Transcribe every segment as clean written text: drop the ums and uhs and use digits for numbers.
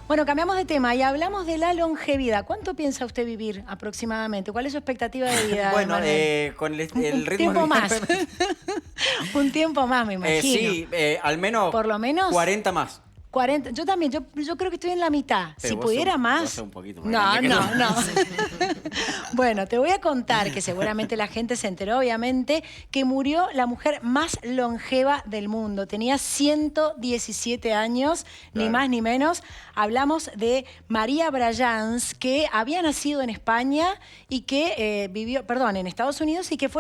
Bueno, cambiamos de tema y hablamos de la longevidad. ¿Cuánto piensa usted vivir aproximadamente? ¿Cuál es su expectativa de vida? Bueno, Emanuel? con el Un ritmo tiempo de más. Un tiempo más, me imagino. sí, al menos, Por lo menos 40 más. 40. Yo también, yo creo que estoy en la mitad. Pero Si vos pudiera sos- más. vos sos un poquito más No, grande que no, yo. no. Bueno, te voy a contar que seguramente la gente se enteró, obviamente, que murió la mujer más longeva del mundo. Tenía 117 años, ni Claro. más ni menos. Hablamos de María Brayans, que había nacido en España y que vivió, perdón, en Estados Unidos y que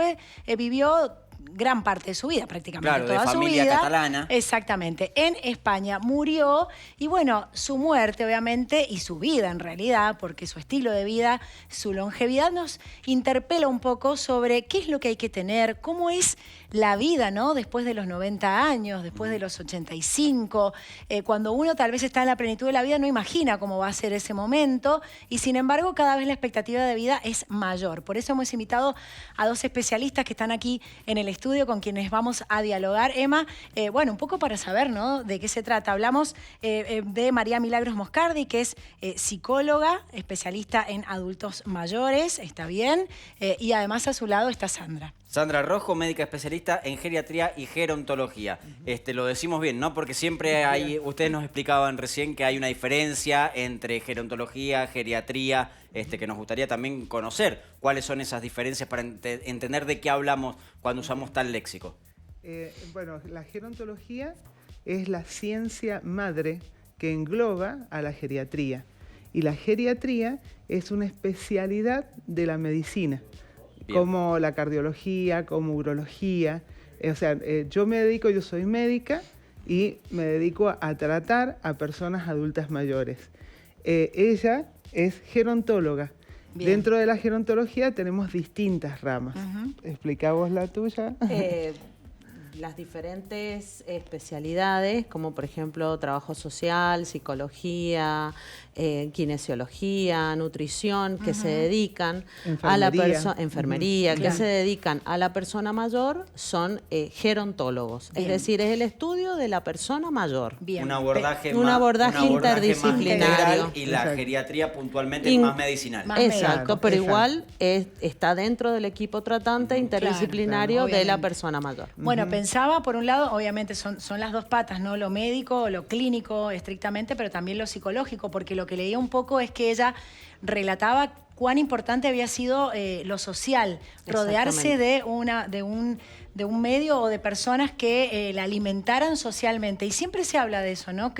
vivió gran parte de su vida, prácticamente Claro, de toda su familia vida. catalana. Exactamente. En España murió y bueno, su muerte obviamente y su vida en realidad, porque su estilo de vida, su longevidad nos interpela un poco sobre qué es lo que hay que tener, cómo es la vida, ¿no? Después de los 90 años, después de los 85, cuando uno tal vez está en la plenitud de la vida no imagina cómo va a ser ese momento y sin embargo cada vez la expectativa de vida es mayor. Por eso hemos invitado a dos especialistas que están aquí en el estudio con quienes vamos a dialogar. Emma, bueno, un poco para saber, ¿no?, de qué se trata. Hablamos de María Milagros Moscardi, que es psicóloga, especialista en adultos mayores, está bien, y además a su lado está Sandra. Sandra Rojo, médica especialista en geriatría y gerontología. Lo decimos bien, ¿no? Porque siempre hay, ustedes nos explicaban recién que hay una diferencia entre gerontología, geriatría, que nos gustaría también conocer cuáles son esas diferencias para entender de qué hablamos cuando usamos tal léxico. Bueno, la gerontología es la ciencia madre que engloba a la geriatría. Y la geriatría es una especialidad de la medicina. Bien. Como la cardiología, como urología. O sea, yo soy médica y me dedico a tratar a personas adultas mayores. Ella es gerontóloga. Bien. Dentro de la gerontología tenemos distintas ramas. Explicá vos la tuya. Las diferentes especialidades, como por ejemplo trabajo social, psicología, kinesiología, nutrición, que se dedican a la persona, enfermería, que se dedican a la persona mayor, son gerontólogos. Bien. Es decir, es el estudio de la persona mayor. Bien. Un abordaje interdisciplinario. Y la geriatría puntualmente es más medicinal. Exacto, pero igual está dentro del equipo tratante interdisciplinario de la persona mayor. Bueno, pensaba, por un lado, obviamente son las dos patas, ¿no? Lo médico, lo clínico estrictamente, pero también lo psicológico, porque lo que leía un poco es que ella relataba cuán importante había sido lo social, rodearse de un medio o de personas que la alimentaran socialmente. Y siempre se habla de eso, ¿no?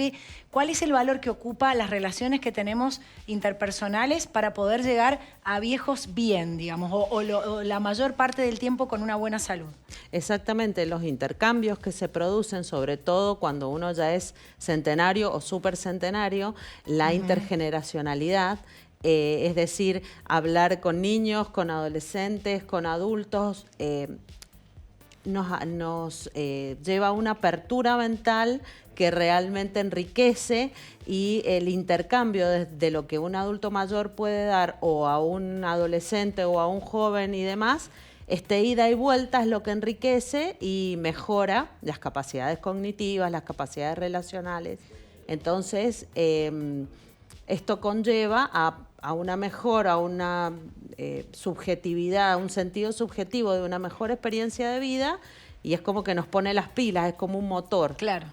¿Cuál es el valor que ocupa las relaciones que tenemos interpersonales para poder llegar a viejos bien, digamos, o la mayor parte del tiempo con una buena salud? Exactamente, los intercambios que se producen, sobre todo cuando uno ya es centenario o supercentenario, la intergeneracionalidad, es decir, hablar con niños, con adolescentes, con adultos, nos lleva a una apertura mental que realmente enriquece y el intercambio de lo que un adulto mayor puede dar o a un adolescente o a un joven y demás, ida y vuelta es lo que enriquece y mejora las capacidades cognitivas, las capacidades relacionales. Entonces, esto conlleva a una mejora, a una subjetividad, a un sentido subjetivo de una mejor experiencia de vida y es como que nos pone las pilas, es como un motor. Claro.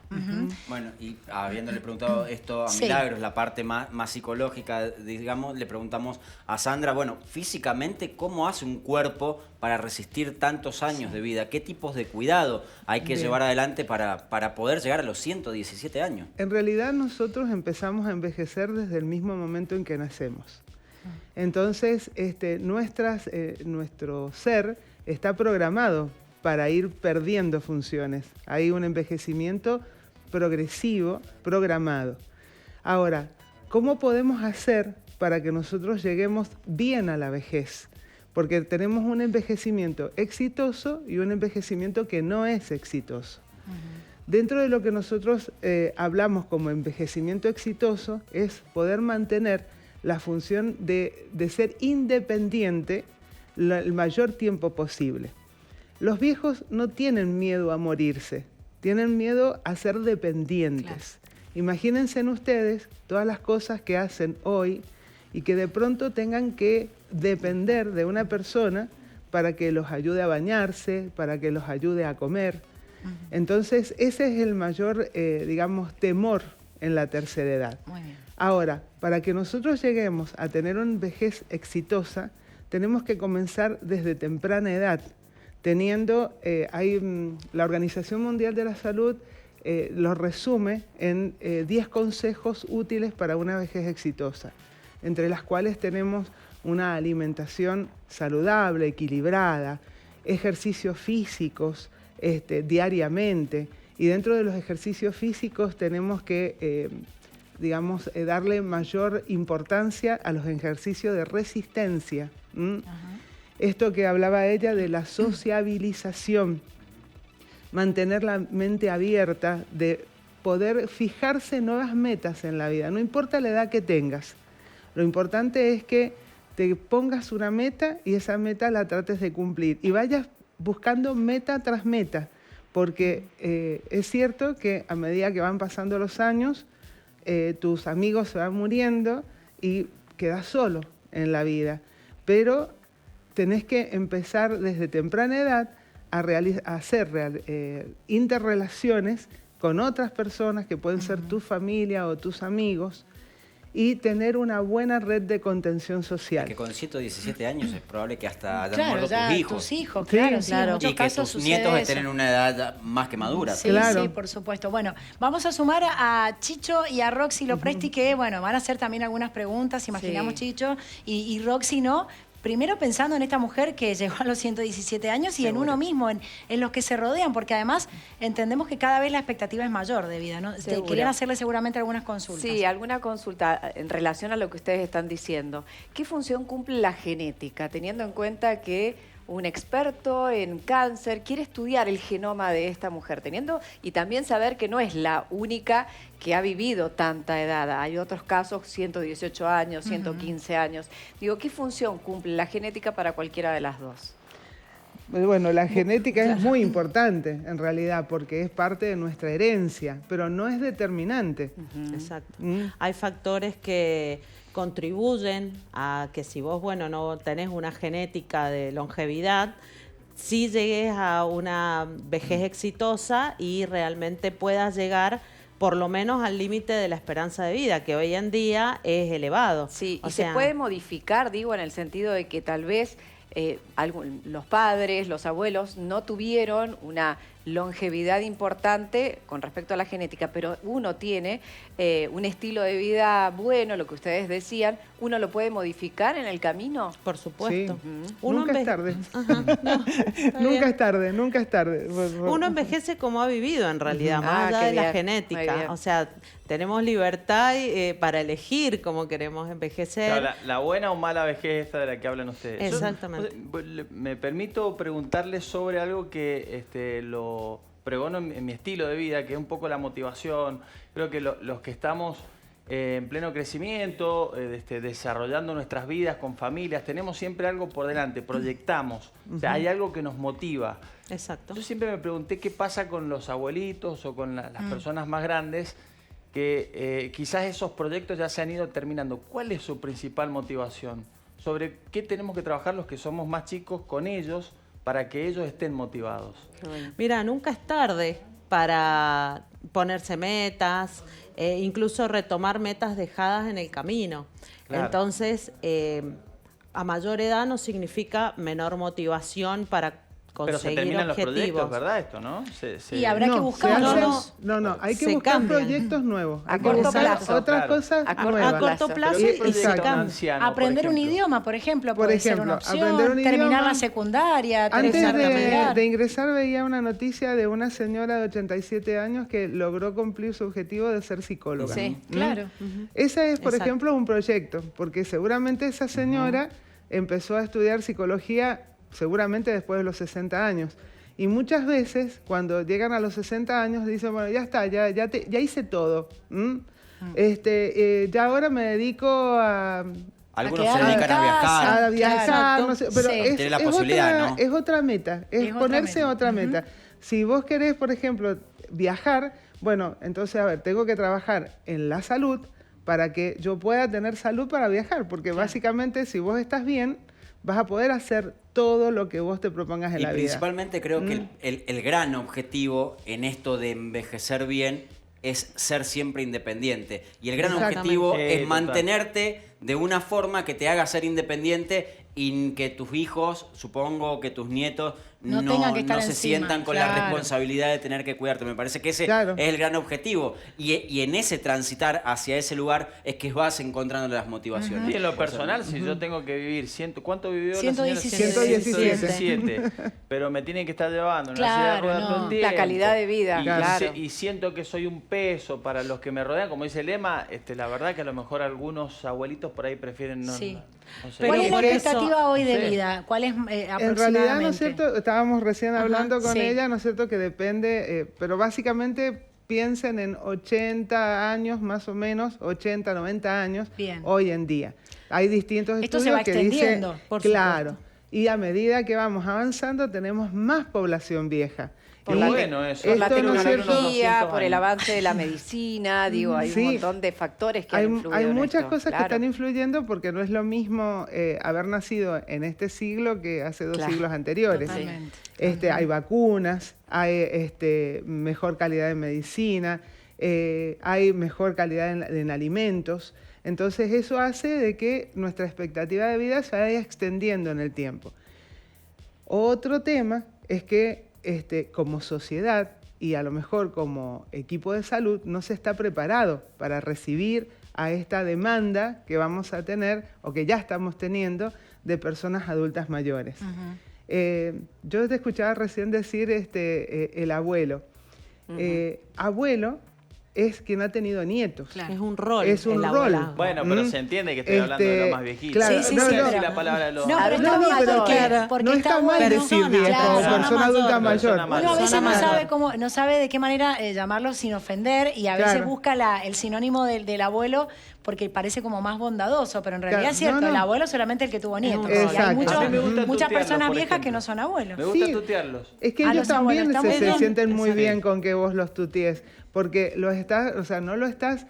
Bueno, y habiéndole preguntado esto a Milagros, la parte más psicológica, digamos, le preguntamos a Sandra, bueno, físicamente, ¿cómo hace un cuerpo para resistir tantos años de vida? ¿Qué tipos de cuidado hay que llevar adelante para poder llegar a los 117 años? En realidad nosotros empezamos a envejecer desde el mismo momento en que nacemos. Entonces, nuestro ser está programado para ir perdiendo funciones. Hay un envejecimiento progresivo, programado. Ahora, ¿cómo podemos hacer para que nosotros lleguemos bien a la vejez? Porque tenemos un envejecimiento exitoso y un envejecimiento que no es exitoso. Dentro de lo que nosotros hablamos como envejecimiento exitoso es poder mantener la función de ser independiente el mayor tiempo posible. Los viejos no tienen miedo a morirse, tienen miedo a ser dependientes. Claro. Imagínense en ustedes todas las cosas que hacen hoy y que de pronto tengan que depender de una persona para que los ayude a bañarse, para que los ayude a comer. Entonces, ese es el mayor, digamos, temor en la tercera edad. Muy bien. Ahora, para que nosotros lleguemos a tener una vejez exitosa, tenemos que comenzar desde temprana edad, teniendo, la Organización Mundial de la Salud lo resume en 10 consejos útiles para una vejez exitosa, entre las cuales tenemos una alimentación saludable, equilibrada, ejercicios físicos diariamente, y dentro de los ejercicios físicos tenemos que, darle mayor importancia a los ejercicios de resistencia. Esto que hablaba ella de la sociabilización, mantener la mente abierta, de poder fijarse nuevas metas en la vida, no importa la edad que tengas. Lo importante es que te pongas una meta y esa meta la trates de cumplir y vayas buscando meta tras meta, porque es cierto que a medida que van pasando los años, tus amigos se van muriendo y quedas solo en la vida, pero tenés que empezar desde temprana edad a hacer interrelaciones con otras personas que pueden ser tu familia o tus amigos, y tener una buena red de contención social. Que con 117 años es probable que hasta hayan Claro, muerto ya tus hijos. tus hijos, Sí, claro, sí, en claro. muchos Y que casos tus sucede nietos eso. estén en una edad más que madura. Sí, Claro. sí, por supuesto. Bueno, vamos a sumar a Chicho y a Roxy Lopresti, que, bueno, van a hacer también algunas preguntas, imaginamos, Sí. Chicho, y Roxy, ¿no? Primero pensando en esta mujer que llegó a los 117 años y en uno mismo, en los que se rodean, porque además entendemos que cada vez la expectativa es mayor de vida, ¿no? Seguro. Querían hacerle seguramente algunas consultas. Sí, alguna consulta en relación a lo que ustedes están diciendo. ¿Qué función cumple la genética, teniendo en cuenta que un experto en cáncer quiere estudiar el genoma de esta mujer, y también saber que no es la única que ha vivido tanta edad? Hay otros casos, 118 años, 115 años. Digo, ¿qué función cumple la genética para cualquiera de las dos? Bueno, la genética es muy importante en realidad porque es parte de nuestra herencia, pero no es determinante. Exacto. Hay factores que contribuyen a que si vos, bueno, no tenés una genética de longevidad, sí llegues a una vejez exitosa y realmente puedas llegar por lo menos al límite de la esperanza de vida, que hoy en día es elevado. Sí, O y sea, se puede modificar, digo, en el sentido de que tal vez los padres, los abuelos no tuvieron una longevidad importante con respecto a la genética, pero uno tiene un estilo de vida bueno, lo que ustedes decían, ¿uno lo puede modificar en el camino? por supuesto. Sí. Uno Nunca es tarde. Nunca es tarde, nunca es tarde. Uno envejece como ha vivido en realidad, Ujú. más Ah, allá qué de la bien, muy genética. bien. O sea, tenemos libertad para elegir cómo queremos envejecer. Claro, la buena o mala vejez esta de la que hablan ustedes. Yo, Exactamente. me permito preguntarles sobre algo que lo pregono en mi estilo de vida, que es un poco la motivación. Creo que los que estamos en pleno crecimiento, desarrollando nuestras vidas con familias, tenemos siempre algo por delante, proyectamos. O sea, hay algo que nos motiva. Exacto. Yo siempre me pregunté qué pasa con los abuelitos o con las personas más grandes que quizás esos proyectos ya se han ido terminando. ¿Cuál es su principal motivación? ¿Sobre qué tenemos que trabajar los que somos más chicos con ellos para que ellos estén motivados? Mira, nunca es tarde para ponerse metas, incluso retomar metas dejadas en el camino. Claro. Entonces, a mayor edad no significa menor motivación para Pero se conseguir terminan los objetivos. proyectos, ¿verdad? Esto, ¿no? Y habrá que se buscarlos. hace- No, hay que Se buscar cambian. proyectos nuevos. A Hay que corto buscar plazo. otras Claro. cosas A corto nuevas. A corto plazo. plazo Pero y se exacto. cambia. anciano, por Aprender un ejemplo. idioma, por ejemplo, Por puede ser ejemplo, una opción. aprender un Terminar idioma. la secundaria, Antes terminar de ingresar veía una noticia de una señora de 87 años que logró cumplir su objetivo de ser psicóloga. Sí, ¿Mm? claro. Ese es, por Exacto. ejemplo, un proyecto, porque seguramente esa señora empezó a estudiar psicología seguramente después de los 60 años. Y muchas veces, cuando llegan a los 60 años, dicen, bueno, ya está, ya hice todo. Ya ahora me dedico a Algunos se quedarme en dedican a casa. viajar. a viajar, Claro, no sé, pero sí. es, Tiene la es posibilidad, otra, ¿no? es otra meta, es Es otra ponerse meta. otra meta. Si vos querés, por ejemplo, viajar, Bueno, entonces, a ver, tengo que trabajar en la salud para que yo pueda tener salud para viajar, porque básicamente si vos estás bien, vas a poder hacer todo lo que vos te propongas en Y la vida. principalmente creo que el gran objetivo en esto de envejecer bien es ser siempre independiente. Y el gran Exactamente. objetivo Sí, es total. mantenerte de una forma que te haga ser independiente y que tus hijos, supongo que tus nietos, No tengan que estar se encima, sientan con la claro. responsabilidad de tener que cuidarte. Me parece que ese Claro. es el gran objetivo. Y en ese transitar hacia ese lugar es que vas encontrando las motivaciones. Y en lo personal, si yo tengo que vivir ¿cuánto vivió la señora? 117. 117. Pero me tienen que estar llevando en una silla de Claro, ruedas no. todo el tiempo. La calidad de vida, Y, claro. y siento que soy un peso para los que me rodean. Como dice el lema, la verdad que a lo mejor algunos abuelitos por ahí prefieren no, Sí. no sé. Pero ¿Cuál es la por eso- expectativa hoy de Sí. vida? ¿Cuál es En aproximadamente? realidad, ¿no es cierto? Estábamos recién hablando con sí. ella, ¿no es cierto? Que depende, pero básicamente piensen en 80 años más o menos, 80, 90 años Bien. hoy en día. Hay distintos Esto se estudios va que dicen, extendiendo, por claro, supuesto. y a medida que vamos avanzando tenemos más población vieja. Qué Y bueno eso. Por la esto, ¿no es cierto? tecnología, por el años. avance de la medicina, digo, hay Sí. un montón de factores que han influido Hay en muchas esto, cosas que claro. están influyendo porque no es lo mismo haber nacido en este siglo que hace 2 Claro, siglos anteriores. Totalmente. Hay vacunas, hay mejor calidad de medicina, hay mejor calidad en alimentos. Entonces eso hace de que nuestra expectativa de vida se vaya extendiendo en el tiempo. Otro tema es que como sociedad y a lo mejor como equipo de salud no se está preparado para recibir a esta demanda que vamos a tener o que ya estamos teniendo de personas adultas mayores. Yo te escuchaba recién decir el abuelo. Abuelo es quien ha tenido nietos. Claro. Es un rol. Es un el rol. abuelazgo. Bueno, pero Mm. se entiende que estoy hablando de los más viejitos. claro, Sí, sí, no, sí, no, pero- la palabra de los No, pero No, está no, bien, pero porque, que porque no está mal bueno. decir Persona, viejo claro, o persona persona adulta mayor. mayor. Persona Uno a veces Persona no mayor. no sabe de qué manera llamarlo sin ofender y a veces Claro. busca el sinónimo del abuelo porque parece como más bondadoso, pero en realidad Claro, es cierto, no, no. el abuelo es solamente el que tuvo nietos. un Y rol. hay Exacto. muchos- A mí me gusta muchas tutearlos, personas por viejas que ejemplo. no son abuelos. Me gusta Sí. tutearlos. Es que A ellos los abuelos, también está muy se bien. sienten muy Exacto. bien con que vos los tutees, porque los estás, o sea, no lo estás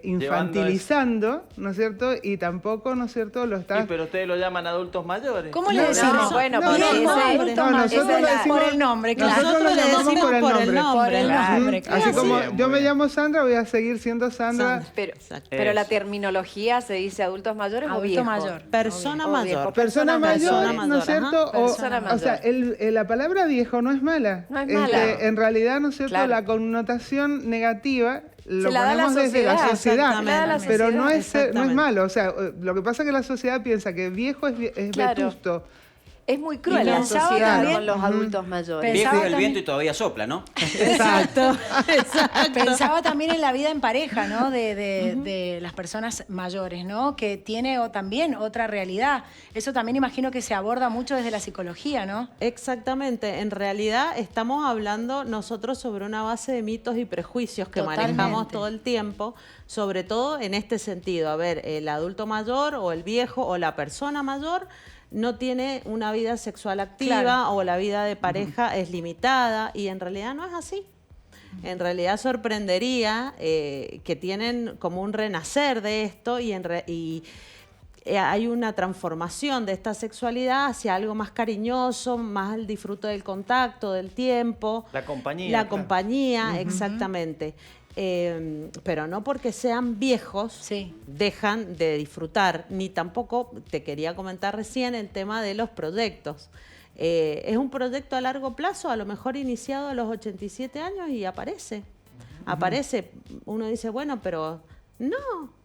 infantilizando, ¿no es cierto? Y tampoco, ¿no es cierto? Lo Sí, estás... pero ustedes lo llaman adultos mayores. ¿Cómo le No, decimos? no, bueno, no, porque no, ese- no, adulto no, mayor. nosotros Esa lo es decimos- por el nombre, claro. Nosotros lo le llamamos decimos por el nombre. Por el Claro. nombre, Así claro. como Bien, yo muy me bien. llamo Sandra, voy a seguir siendo Sandra. Pero la Eso. terminología se dice adultos mayores o Adulto viejo. mayor. Persona O mayor. viejo. Persona mayor, mayor, ¿no es ajá. cierto? Persona O sea, mayor. la palabra viejo no es mala. No es mala. En realidad, ¿no es cierto? Claro. La connotación negativa lo la da la ponemos desde la sociedad. sociedad, Exactamente. La da la pero sociedad. no es Exactamente. malo. O sea, lo que pasa es que la sociedad piensa que viejo es Claro. vetusto. Es muy cruel Y la pensaba sociedad también- con los adultos mayores. Pensaba Viejo y el también- viento y todavía sopla, ¿no? Exacto. Exacto. Pensaba también en la vida en pareja, ¿no? De las personas mayores, ¿no? Que tiene también otra realidad. Eso también imagino que se aborda mucho desde la psicología, ¿no? Exactamente. En realidad estamos hablando nosotros sobre una base de mitos y prejuicios que Totalmente. manejamos todo el tiempo, sobre todo en este sentido. A ver, el adulto mayor o el viejo o la persona mayor no tiene una vida sexual activa Claro. o la vida de pareja es limitada y en realidad no es así. En realidad sorprendería que tienen como un renacer de esto y hay una transformación de esta sexualidad hacia algo más cariñoso, más el disfrute del contacto, del tiempo. La compañía, La claro. compañía, exactamente. Pero no porque sean viejos Sí. dejan de disfrutar, ni tampoco, te quería comentar recién, el tema de los proyectos. Es un proyecto a largo plazo, a lo mejor iniciado a los 87 años y aparece. Aparece, uno dice, bueno, pero no,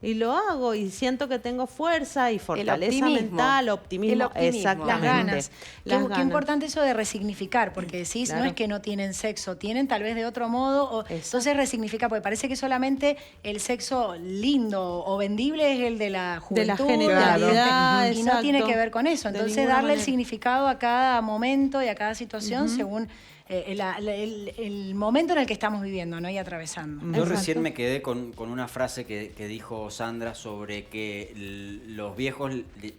y lo hago y siento que tengo fuerza y fortaleza optimismo. mental, optimismo, El optimismo. exactamente. Las ganas. Las Qué ganas. importante eso de resignificar, porque decís, no Claro. es que no tienen sexo, tienen tal vez de otro modo, entonces resignifica, porque parece que solamente el sexo lindo o vendible es el de la juventud. De la genitalidad, y no tiene exacto. que ver con eso. De Entonces ninguna darle el manera. significado a cada momento y a cada situación según el momento en el que estamos viviendo, ¿no? Y atravesando. Yo recién me quedé con una frase que dijo Sandra sobre que los viejos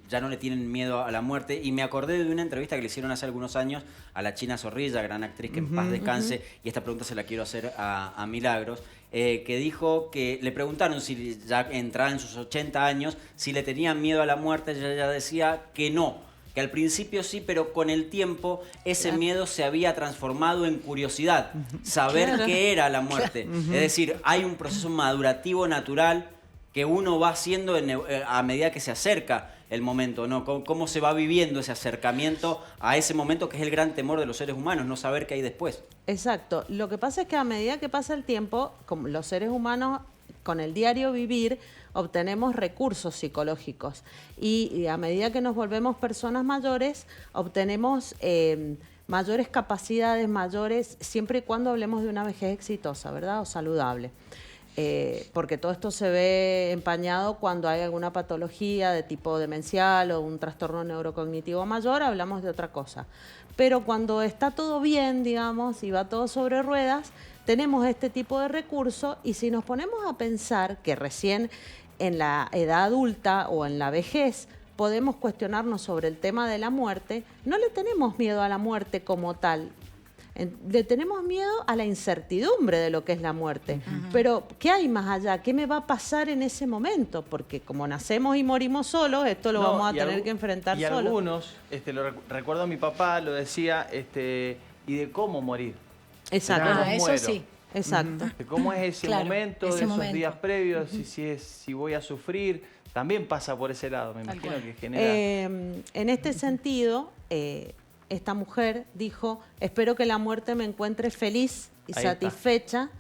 ya no le tienen miedo a la muerte, y me acordé de una entrevista que le hicieron hace algunos años a la China Zorrilla, gran actriz, que en paz descanse, y esta pregunta se la quiero hacer a Milagros, que dijo que le preguntaron si ya entraba en sus 80 años, si le tenían miedo a la muerte. Ella decía que no, que al principio sí, pero con el tiempo ese miedo se había transformado en curiosidad, saber qué era la muerte. Es decir, hay un proceso madurativo natural que uno va haciendo a medida que se acerca el momento, ¿no? Cómo se va viviendo ese acercamiento a ese momento, que es el gran temor de los seres humanos, no saber qué hay después. Exacto. Lo que pasa es que a medida que pasa el tiempo, como los seres humanos, con el diario vivir, obtenemos recursos psicológicos, y a medida que nos volvemos personas mayores, obtenemos mayores capacidades, siempre y cuando hablemos de una vejez exitosa, ¿verdad? O saludable. Porque todo esto se ve empañado cuando hay alguna patología de tipo demencial o un trastorno neurocognitivo mayor, hablamos de otra cosa. Pero cuando está todo bien, digamos, y va todo sobre ruedas, tenemos este tipo de recursos, y si nos ponemos a pensar que recién en la edad adulta o en la vejez podemos cuestionarnos sobre el tema de la muerte, no le tenemos miedo a la muerte como tal. Le tenemos miedo a la incertidumbre de lo que es la muerte. Pero, ¿qué hay más allá? ¿Qué me va a pasar en ese momento? Porque como nacemos y morimos solos, esto lo vamos a tener que enfrentar solos. Y algunos, recuerdo a mi papá, lo decía, y de cómo morir. Exacto. Eso sí. Exacto. De cómo es ese momento, de esos días previos, si voy a sufrir. También pasa por ese lado, me imagino que genera... en este sentido, esta mujer dijo: espero que la muerte me encuentre feliz y satisfecha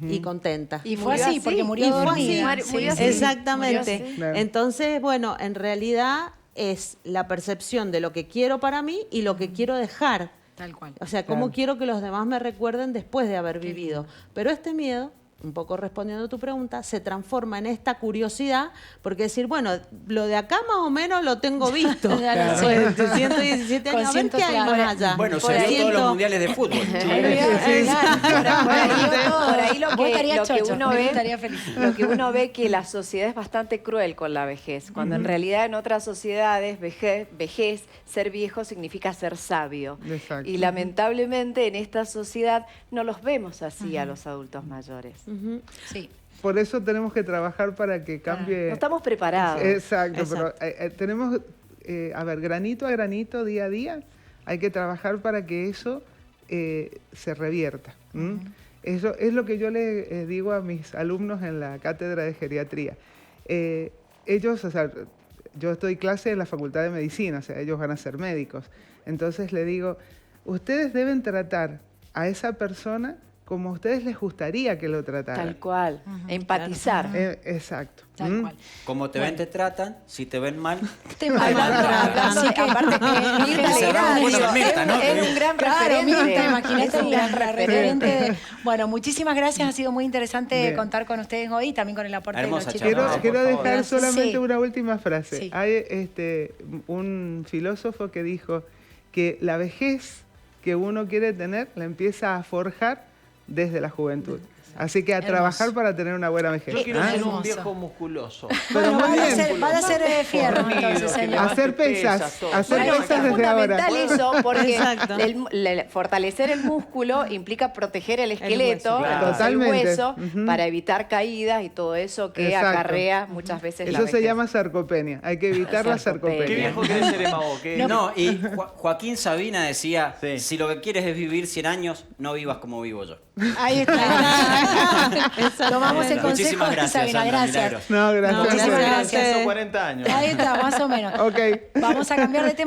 y contenta. Y fue así, porque murió dormida. Murió así. Exactamente. Murió así. Claro. Entonces, bueno, en realidad es la percepción de lo que quiero para mí y lo que quiero dejar. Tal cual. O sea, cómo Claro. quiero que los demás me recuerden después de haber vivido. Pero este miedo, un poco respondiendo a tu pregunta, se transforma en esta curiosidad, porque decir, bueno, lo de acá más o menos lo tengo visto. Claro. Pues, de 117 años, a ver qué hay Claro. más allá. Bueno, Por se vio ahí todos los siento- mundiales de fútbol. Por ahí lo Vos estarías que chocho, uno yo ve, estaría feliz. lo que uno ve que la sociedad es bastante cruel con la vejez, cuando en realidad en otras sociedades vejez, ser viejo significa ser sabio. Exacto. Y lamentablemente en esta sociedad no los vemos así a los adultos mayores. Ujú. Sí. Por eso tenemos que trabajar para que cambie. No estamos preparados. Exacto, Exacto. pero tenemos, a ver, granito a granito, día a día, hay que trabajar para que eso se revierta. Eso es lo que yo le digo a mis alumnos en la cátedra de geriatría. Ellos, o sea, yo estoy clase en la Facultad de Medicina, o sea, ellos van a ser médicos. Entonces le digo, ustedes deben tratar a esa persona como a ustedes les gustaría que lo trataran. Tal cual. Empatizar. Exacto. Tal cual. Como te ven, te tratan. Si te ven mal, Te maltratan. Así que aparte Mirta Cerramos Legrand, con Mirta, ¿no? es un gran Claro, referente. Mirta, imagínate, Es un gran referente. referente. Bueno, muchísimas gracias. Ha sido muy interesante Bien. contar con ustedes hoy y también con el aporte Hermosa de los chicos. charla. Quiero por favor. dejar solamente Sí. una última frase. Sí. Hay un filósofo que dijo que la vejez que uno quiere tener la empieza a forjar desde la juventud. Así que a Hermoso. trabajar para tener una buena vejez. Yo quiero ¿Ah? ser un hermoso. viejo musculoso. Pero muy bien. Va a ser fierro, Fornido, entonces, que señor. levante Hacer pesas, todo. hacer Bueno, pesas es desde ahora. fundamental eso, porque Exacto. fortalecer el músculo implica proteger el esqueleto, hueso, claro. entonces el Totalmente. hueso, Ujú. para evitar caídas y todo eso que Exacto. acarrea muchas veces la Eso se vejez. llama sarcopenia. Hay que evitar la Sarcopenia. ¿Qué sarcopenia. viejo querés ser, Emma, vos? ¿Qué- No, y Joaquín Sabina decía, Sí. si lo que quieres es vivir 100 años, no vivas como vivo yo. Ahí está. Tomamos el consejo Muchísimas de gracias, Sabina. Sandra, Gracias. Milagros. No, gracias. No, Muchísimas gracias. gracias. 40 años. Ahí está, más o menos. Ok. Vamos a cambiar de tema.